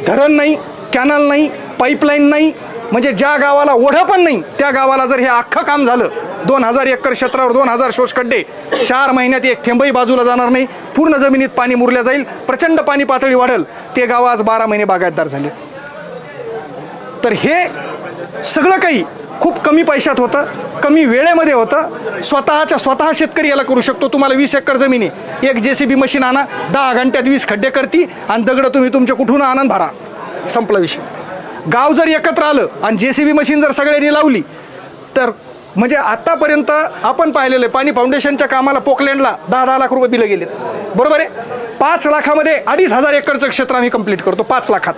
धरण नाही, कॅनल नाही, पाईपलाईन नाही, म्हणजे ज्या गावाला ओढा पण नाही त्या गावाला जर हे अख्खं काम झालं, 2000 एकर क्षेत्रावर 2000 शोषखड्डे, 4 महिन्यात एक थेंबही बाजूला जाणार नाही, पूर्ण जमिनीत पाणी मुरल्या जाईल, प्रचंड पाणी पातळी वाढेल, ते गाव आज 12 महिने बागायतदार झाले. तर हे सगळं काही खूप कमी पैशात होतं, कमी वेळेमध्ये होतं. स्वतः शेतकरी याला करू शकतो. तुम्हाला 20 एकर जमीन आहे, एक JCB मशीन आणा, 10 घंट्यात 20 खड्डे करती आणि दगड तुम्ही तुमच्या कुठून आनंद भरा, संपला विषय. गाव जर एकत्र आलं आणि JCB मशीन जर सगळ्यांनी लावली तर म्हणजे आतापर्यंत आपण पाहिलेलं आहे, पाणी फाउंडेशनच्या कामाला पोकलँडला 10-10 लाख रुपये बिलं गेलेत, बरोबर आहे. 5 लाखामध्ये 2500 एकरचं क्षेत्र आम्ही कंप्लीट करतो, 5 लाखात.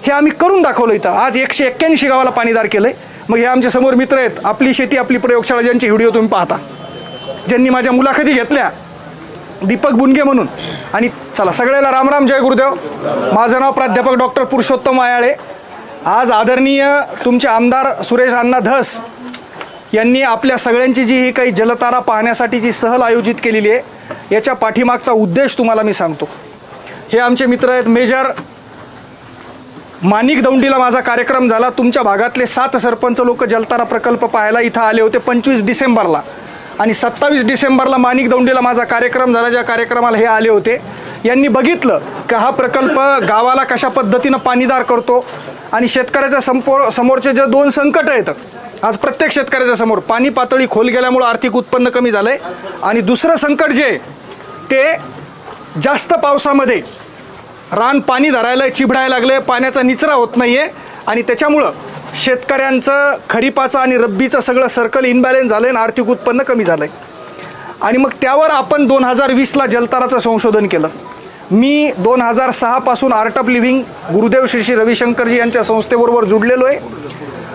हे आम्ही करून दाखवलं इथं. आज 181 गावाला पाणीदार केलंय. मग हे आमच्या समोर मित्र आहेत, आपली शेती आपली प्रयोगशाळा, ज्यांचे व्हिडिओ तुम्ही पाहता, ज्यांनी माझ्या मुलाखती घेतल्या, दीपक बुनगे म्हणून. आणि चला सगळ्याला रामराम, जय गुरुदेव. माझं नाव प्राध्यापक डॉक्टर पुरुषोत्तम आयाळे. आज आदरणीय तुमचे आमदार सुरेश अण्णा धस यांनी आपल्या सगळ्यांची जी ही काही जलतारा पाहण्यासाठी जी सहल आयोजित केलेली आहे, याच्या पाठीमागचा उद्देश तुम्हाला मी सांगतो. हे आमचे मित्र आहेत. मेजर माणिक दौंडीला माझा कार्यक्रम झाला. तुमच्या भागातले 7 सरपंच लोक जलतारा प्रकल्प पाहायला इथं आले होते 25 डिसेंबरला. आणि 27 डिसेंबरला माणिक दौंडीला माझा कार्यक्रम झाला, ज्या कार्यक्रमाला हे आले होते. यांनी बघितलं की हा प्रकल्प गावाला कशा पद्धतीनं पाणीदार करतो. आणि शेतकऱ्याच्या समोरचे जे 2 संकट आहेत आज प्रत्येक शेतकऱ्याच्या समोर, पाणी पातळी खोल गेल्यामुळे आर्थिक उत्पन्न कमी झालंय, आणि दुसरं संकट जे ते जास्त पावसामध्ये रान पाणी धरायला चिबडायला लागले, पाण्याचा निचरा होत नाहीये, आणि त्याच्यामुळं शेतकऱ्यांचं खरीपाचं आणि रब्बीचं सगळं सर्कल इनबॅलेन्स झालंय आणि आर्थिक उत्पन्न कमी झालंय. आणि मग त्यावर आपण 2020ला जलताराचं संशोधन केलं. मी 2006 पासून art of living Gurudev Shri रविशंकरजी यांच्या संस्थेबरोबर जुडलेलो आहे.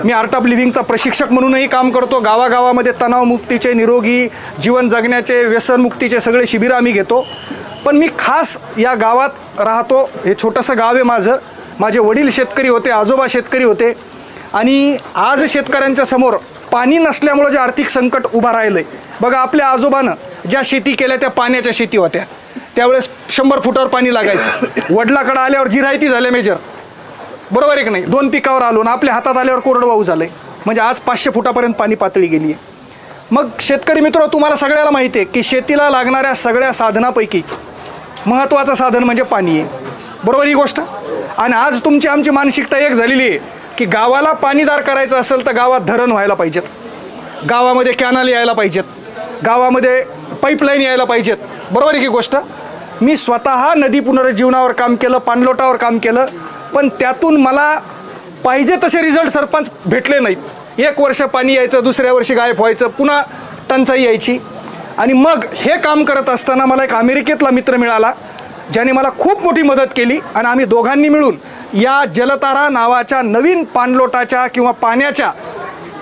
मी आर्ट ऑफ लिव्हिंगचा प्रशिक्षक म्हणूनही काम करतो. गावागावामध्ये तणावमुक्तीचे, निरोगी जीवन जगण्याचे, व्यसनमुक्तीचे सगळे शिबिरं आम्ही घेतो. पण मी खास या गावात राहतो. हे छोटंसं गाव आहे माझं. माझे वडील शेतकरी होते, आजोबा शेतकरी होते. आणि आज शेतकऱ्यांच्या समोर पाणी नसल्यामुळे जे आर्थिक संकट उभा राहिलं आहे, बघा आपल्या आजोबानं ज्या शेती केल्या त्या पाण्याच्या शेती होत्या. त्यावेळेस 100 फुटावर पाणी लागायचं. वडिलाकडे आल्यावर जिरायती झाले मेजर, बरोबर आहे की नाही. 2 पिकावर आलो ना आपल्या हातात आल्यावर कोरडवाहू झालंय. म्हणजे आज 500 फुटापर्यंत पाणी पातळी गेली आहे. मग शेतकरी मित्र, तुम्हाला सगळ्याला माहिती आहे की शेतीला लागणाऱ्या सगळ्या साधनापैकी महत्त्वाचं साधन म्हणजे पाणी आहे, बरोबर ही गोष्ट. आणि आज तुमची आमची मानसिकता एक झालेली आहे की गावाला पाणीदार करायचं असेल तर गावात धरण व्हायला पाहिजेत, गावामध्ये कॅनल यायला पाहिजेत, गावामध्ये पाईपलाईन यायला पाहिजेत, बरोबर आहे की गोष्ट. मी स्वतः नदी पुनरुज्जीवनावर काम केलं, पाणलोटावर काम केलं, पण त्यातून मला पाहिजे तसे रिझल्ट सरपंच भेटले नाहीत. 1 वर्ष पाणी यायचं, दुसऱ्या वर्षी गायब व्हायचं, पुन्हा टंचाई यायची. आणि मग हे काम करत असताना मला एक अमेरिकेतला मित्र मिळाला ज्याने मला खूप मोठी मदत केली. आणि आम्ही दोघांनी मिळून या जलतारा नावाच्या नवीन पाणलोटाच्या किंवा पाण्याच्या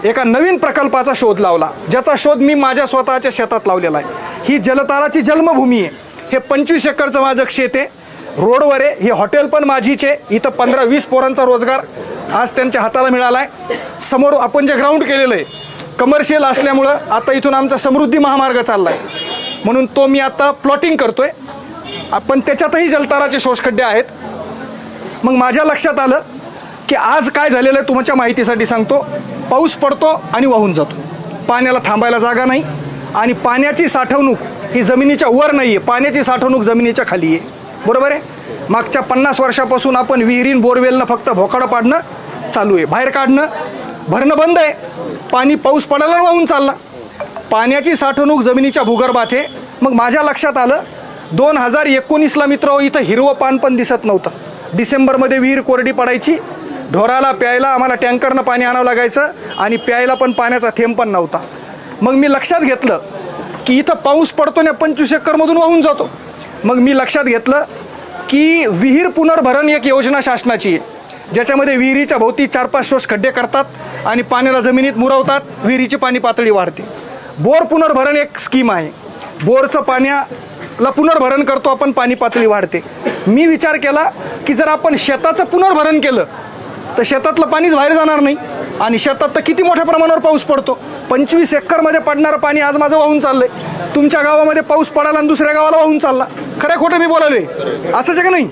एका नवीन प्रकल्पाचा शोध लावला, ज्याचा शोध मी माझ्या स्वतःच्या शेतात लावलेला आहे. ही जलताराची जन्मभूमी आहे. हे 25 एकरचं माझं शेत आहे, रोडवर आहे. हे हॉटेल पण माझीच आहे. इथं 15-20 पोरांचा रोजगार आज त्यांच्या हाताला मिळाला आहे. समोर आपण जे ग्राउंड केलेलं आहे कमर्शियल असल्यामुळं आता इथून आमचा समृद्धी महामार्ग चालला आहे, म्हणून तो मी आता प्लॉटिंग करतोय. आपण त्याच्यातही जलताराचे शोषखड्डे आहेत. मग माझ्या लक्षात आलं की आज काय झालेलं आहे तुमच्या माहितीसाठी सांगतो. पाऊस पडतो आणि वाहून जातो, पाण्याला थांबायला जागा नाही. आणि पाण्याची साठवणूक ही जमिनीच्या वर नाही आहे, पाण्याची साठवणूक जमिनीच्या खाली आहे, बरोबर आहे. मागच्या 50 वर्षापासून आपण विहिरीन बोरवेलनं फक्त भोकाडं पाडणं चालू आहे, बाहेर काढणं भरणं बंद आहे. पाणी पाऊस पडायला वाहून चालला. पाण्याची साठवणूक जमिनीच्या भूगर्भात आहे. मग माझ्या लक्षात आलं 2019ला मित्र इथं हिरवं पान पण दिसत नव्हतं. डिसेंबरमध्ये विहीर कोरडी पडायची, ढोराला प्यायला आम्हाला टँकरनं पाणी आणावं लागायचं आणि प्यायला पण पाण्याचा थेंब पण नव्हता. मग मी लक्षात घेतलं की इथं पाऊस पडतो ना 25 एकरमधून वाहून जातो. मग मी लक्षात घेतलं की विहीर पुनर्भरण एक योजना शासनाची आहे, ज्याच्यामध्ये विहिरीच्या भोवती 4-5 शोष खड्डे करतात आणि पाण्याला जमिनीत मुरवतात, विहिरीची पाणी पातळी वाढते. बोर पुनर्भरण एक स्कीम आहे, बोरचं पाण्याला पुनर्भरण करतो आपण, पाणी पातळी वाढते. मी विचार केला की जर आपण शेताचं पुनर्भरण केलं तर शेतातलं पाणीच बाहेर जाणार नाही. आणि शेतात तर किती मोठ्या प्रमाणावर पाऊस पडतो, 25 एकरमध्ये पडणारं पाणी आज माझं वाहून चाललंय. तुमच्या गावामध्ये पाऊस पडाला आणि दुसऱ्या गावाला वाहून चालला. खरं खोटं मी बोलालोय, असंच आहे का नाही.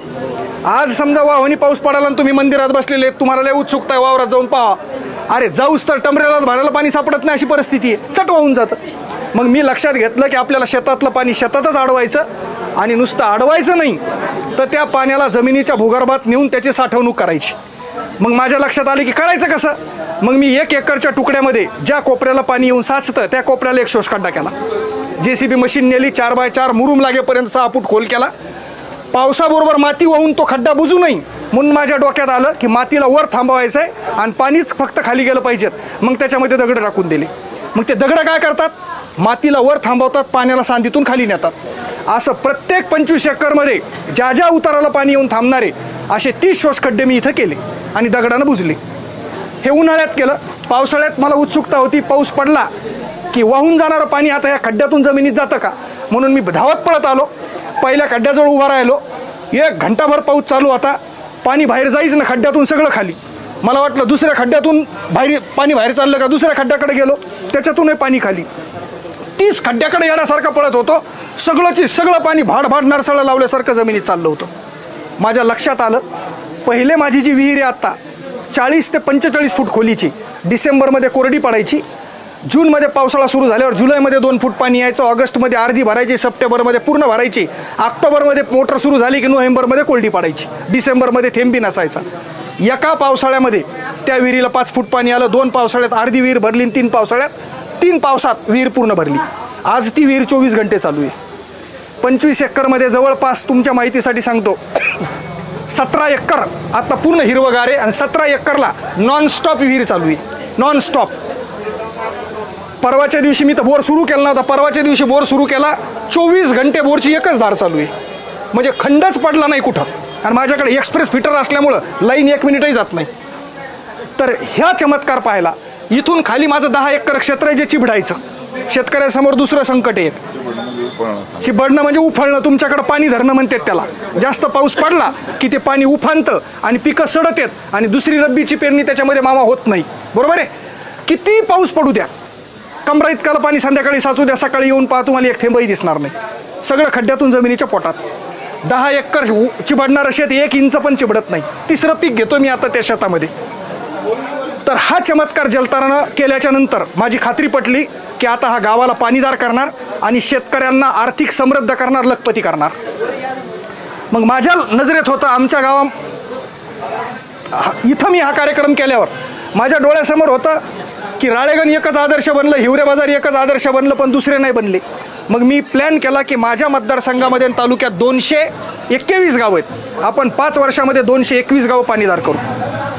आज समजा वाहनी पाऊस पडाला आणि तुम्ही मंदिरात बसलेले, तुम्हाला लय उत्सुकता आहे वावरात जाऊन पहा, अरे जाऊस तर टमरेला भरायला पाणी सापडत नाही अशी परिस्थिती आहे, चट वाहून जातं. मग मी लक्षात घेतलं की आपल्याला शेतातलं पाणी शेतातच अडवायचं आणि नुसतं अडवायचं नाही तर त्या पाण्याला जमिनीच्या भूगर्भात नेऊन त्याची साठवणूक करायची. मग माझ्या लक्षात आलं की करायचं कसं. मग मी 1 एकरच्या तुकड्यामध्ये ज्या कोपऱ्याला पाणी येऊन साचतं त्या कोपऱ्याला एक शोषखड्डा केला. JCB मशीन नेली, 4x4 मुरुम लागेपर्यंत 6 फूट खोल केला. पावसाबरोबर माती वाहून तो खड्डा बुजू नये म्हणून माझ्या डोक्यात आलं की मातीला वर थांबवायचं आहे आणि पाणीच फक्त खाली गेलं पाहिजेत. मग त्याच्यामध्ये दगड टाकून दिले. मग ते दगड काय करतात, मातीला वर थांबवतात, पाण्याला सांदीतून खाली नेतात. असं प्रत्येक 25 एकरमध्ये ज्या ज्या उताराला पाणी येऊन थांबणारे असे 30 शोषखड्डे मी इथं केले आणि दगडानं बुजले. हे उन्हाळ्यात केलं. पावसाळ्यात मला उत्सुकता होती, पाऊस पडला की वाहून जाणारं पाणी आता या खड्ड्यातून जमिनीत जातं का, म्हणून मी धावत पळत आलो. पहिल्या खड्ड्याजवळ उभा राहिलो. 1 घंटाभर पाऊस चालू होता. पाणी बाहेर जायचं ना खड्ड्यातून, सगळं खाली. मला वाटलं दुसऱ्या खड्ड्यातून पाणी बाहेर चाललं का, दुसऱ्या खड्ड्याकडे गेलो, त्याच्यातूनही पाणी खाली. 30 खड्ड्याकडे येण्यासारखा पळत होतो. सगळं पाणी भाड नरसळं लावल्यासारखं जमिनीत चाललं होतं. माझ्या लक्षात आलं, पहिले माझी जी विहीर आहे आत्ता 40 ते 45 फूट खोलीची, डिसेंबरमध्ये कोरडी पडायची, जूनमध्ये पावसाळा सुरू झाल्यावर जुलैमध्ये 2 फूट पाणी यायचं, ऑगस्टमध्ये अर्धी भरायची, सप्टेंबरमध्ये पूर्ण भरायची, ऑक्टोबरमध्ये मोटर सुरू झाली की नोव्हेंबरमध्ये कोरडी पडायची, डिसेंबरमध्ये थेंबी नसायचा. एका पावसाळ्यामध्ये त्या विहिरीला 5 फूट पाणी आलं. 2 पावसाळ्यात अर्धी विहीर भरली, 3 पावसात विहीर पूर्ण भरली. आज ती विहीर 24 घंटे चालू आहे. 25 एकरमध्ये जवळपास तुमच्या माहितीसाठी सांगतो 17 एकर आता पूर्ण हिरवगार आहे आणि 17 एकरला नॉनस्टॉप विहीर चालू आहे, नॉनस्टॉप. परवाच्या दिवशी मी तर बोर सुरू केला नव्हता, परवाच्या दिवशी बोर सुरू केला, 24 घंटे बोरची एकच धार चालू आहे, म्हणजे खंडच पडला नाही कुठं. आणि माझ्याकडे एक्सप्रेस फिटर असल्यामुळं लाईन 1 मिनिटही जात नाही. तर ह्या चमत्कार पाहायला इथून खाली माझं 10 एकर क्षेत्र आहे जे चिबडायचं. शेतकऱ्यासमोर दुसरं संकट आहे, चिबडणं म्हणजे उफाळणं, तुमच्याकडे पाणी धरणं म्हणतात त्याला. जास्त पाऊस पडला की ते पाणी उफाणतं आणि पिकं सडत आहेत आणि दुसरी रब्बीची पेरणी त्याच्यामध्ये मामा होत नाही. बरोबर आहे. किती पाऊस पडू द्या, कमरा इतकाला पाणी संध्याकाळी साचू द्या, सकाळी येऊन पहा तुम्हाला एक थेंबही दिसणार नाही, सगळं खड्ड्यातून जमिनीच्या पोटात. 10 एकर चिबडणारं शेत 1 इंच पण चिबडत नाही. 3रं पीक घेतो मी आता त्या शेतामध्ये. तर हा चमत्कार जलतारानं केल्याच्या नंतर माझी खात्री पटली की आता हा गावाला पाणीदार करणार आणि शेतकऱ्यांना आर्थिक समृद्ध करणार, लखपती करणार. मग माझ्या नजरेत होतं आमच्या गावात इथं मी हा कार्यक्रम केल्यावर माझ्या डोळ्यासमोर होतं की राळेगण एकच आदर्श बनलं, हिवरे बाजार एकच आदर्श बनलं, पण दुसरे नाही बनले. मग मी प्लॅन केला की माझ्या मतदारसंघामध्ये तालुक्यात 221 गावं आहेत, आपण 5 वर्षामध्ये 221 गावं पाणीदार करू.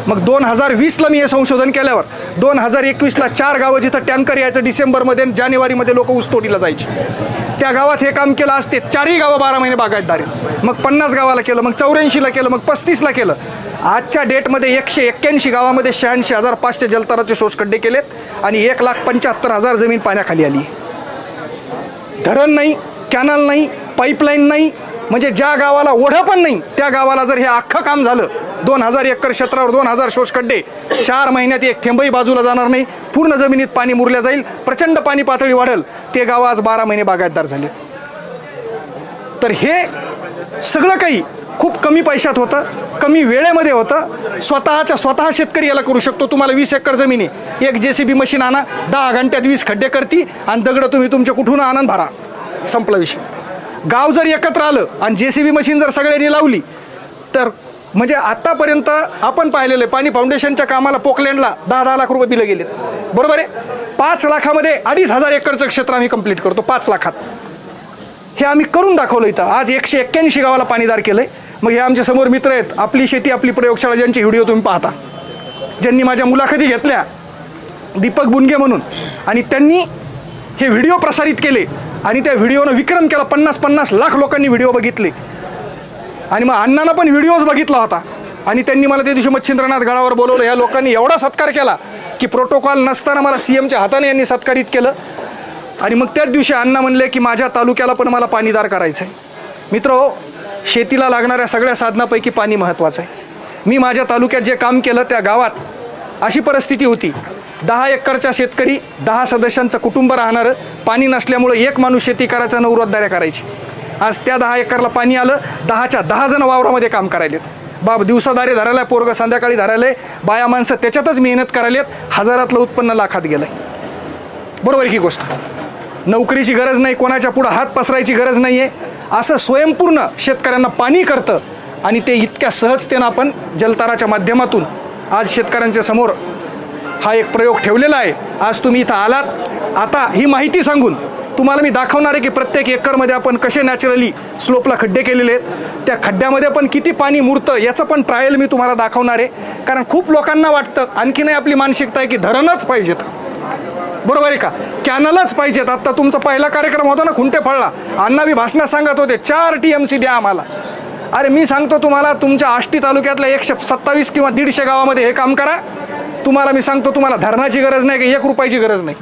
मग 2020ला मी हे संशोधन केल्यावर 2021ला 4 गावं जिथं टँकर यायचं डिसेंबरमध्ये आणि जानेवारीमध्ये लोक ऊसतोडीला जायचे, त्या गावात हे काम केलं असते. 4ही गावं 12 महिने बागायतदार आहेत. मग 50 गावाला केलं, मग 84ला केलं, मग 35ला केलं. आजच्या डेटमध्ये 181 गावामध्ये 86,500 जलताराचे शोषखड्डे केलेत आणि 1,75,000 जमीन पाण्याखाली आली. धरण नाही, कॅनल नाही, पाईपलाईन नाही, म्हणजे ज्या गावाला ओढं पण नाही त्या गावाला जर हे अख्खं काम झालं, 2000 एकर क्षेत्रावर 2000 शोषखड्डे, 4 महिन्यात एक थेंबही बाजूला जाणार नाही, पूर्ण जमिनीत पाणी मुरल्या जाईल, प्रचंड पाणी पातळी वाढेल, ते गाव आज 12 महिने बागायतदार झाले. तर हे सगळं काही खूप कमी पैशात होतं, कमी वेळेमध्ये होतं. स्वतः शेतकरी याला करू शकतो. तुम्हाला 20 एकर जमीन आहे, एक JCB मशीन आणा, 10 घंट्यात 20 खड्डे करती आणि दगड तुम्ही तुमच्या कुठून आनंद भरा, संपला विषय. गाव जर एकत्र आलं आणि JCB मशीन जर सगळ्यांनी लावली तर म्हणजे आतापर्यंत आपण पाहिलेलं आहे, पाणी फाउंडेशनच्या कामाला पोकलँडला 10-10 लाख रुपये बिलं गेलेत. बरोबर आहे. 5 लाखामध्ये 2,500 एकरचं क्षेत्र आम्ही कंप्लीट करतो 5 लाखात. हे आम्ही करून दाखवलं इथं. आज 181 गावाला पाणीदार केलंय. मग हे आमच्या समोर मित्र आहेत, आपली शेती आपली प्रयोगशाळा, ज्यांचे व्हिडिओ तुम्ही पाहता, ज्यांनी माझ्या मुलाखती घेतल्या, दीपक बुनगे म्हणून, आणि त्यांनी हे व्हिडिओ प्रसारित केले आणि त्या व्हिडिओनं विक्रम केला. 50-50 लाख लोकांनी व्हिडिओ बघितले. आणि मग अण्णांना पण व्हिडिओज बघितला होता आणि त्यांनी मला त्या दिवशी मच्छिंद्रनाथ गडावर बोलवलं. या लोकांनी एवढा सत्कार केला की प्रोटोकॉल नसताना मला CMच्या हाताने यांनी सत्कारित केलं. आणि मग त्याच दिवशी अण्णा म्हणले की माझ्या तालुक्याला पण मला पाणीदार करायचं आहे. मित्र, शेतीला लागणाऱ्या सगळ्या साधनापैकी पाणी महत्त्वाचं आहे. मी माझ्या तालुक्यात जे काम केलं त्या गावात अशी परिस्थिती होती, 10 एकरच्या शेतकरी, 10 सदस्यांचं कुटुंब राहणारं, पाणी नसल्यामुळे एक माणूस शेती करायचा, 9 रोजदाऱ्या करायची. आज त्या 10 एकरला पाणी आलं, 10च्या 10 जण वावरामध्ये काम करायलेत. बाप दिवसादारी धरायला, पोरगं संध्याकाळी धरायला, बाया माणसं त्याच्यातच मेहनत करायलेत. हजारातलं उत्पन्न लाखात गेलंय. बरोबर आहे की गोष्ट. नोकरीची गरज नाही, कोणाच्या पुढं हात पसरायची गरज नाही आहे. असं स्वयंपूर्ण शेतकऱ्यांना पाणी करतं आणि ते इतक्या सहजतेनं आपण जलताराच्या माध्यमातून आज शेतकऱ्यांच्या समोर हा एक प्रयोग ठेवलेला आहे. आज तुम्ही इथं आलात. आता ही माहिती सांगून तुम्हाला मी दाखवणार आहे की प्रत्येक एकरमध्ये आपण कसे नॅचरली स्लोपला खड्डे केलेले आहेत. त्या खड्ड्यामध्ये पण किती पाणी मुरतं याचं पण ट्रायल मी तुम्हाला दाखवणार आहे. कारण खूप लोकांना वाटतं, आणखी नाही आपली मानसिकता आहे की धरणच पाहिजेत. बरोबर आहे का, कॅनलच पाहिजेत. आता तुमचा पहिला कार्यक्रम होता ना खुंटे फळला, अण्णा बी भाषणात सांगत होते 4 TMC द्या आम्हाला. अरे मी सांगतो तुम्हाला, तुमच्या आष्टी तालुक्यातल्या 127 किंवा 150 गावामध्ये हे काम करा. तुम्हाला मी सांगतो, तुम्हाला धरणाची गरज नाही, की 1 रुपयाची गरज नाही.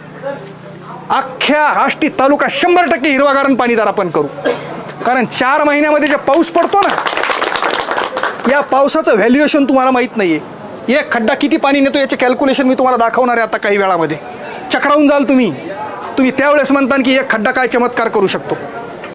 अख्ख्या आष्टी तालुका 100% हिरवागार आणि पाणीदार आपण करू. कारण 4 महिन्यामध्ये जे पाऊस पडतो ना, या पावसाचं व्हॅल्युएशन तुम्हाला माहीत नाहीये. एक खड्डा किती पाणी नेतो याचे कॅल्क्युलेशन मी तुम्हाला दाखवणार आहे आता काही वेळामध्ये. चक्रावून जाल तुम्ही त्यावेळेस म्हणता की एक खड्डा काय चमत्कार करू शकतो.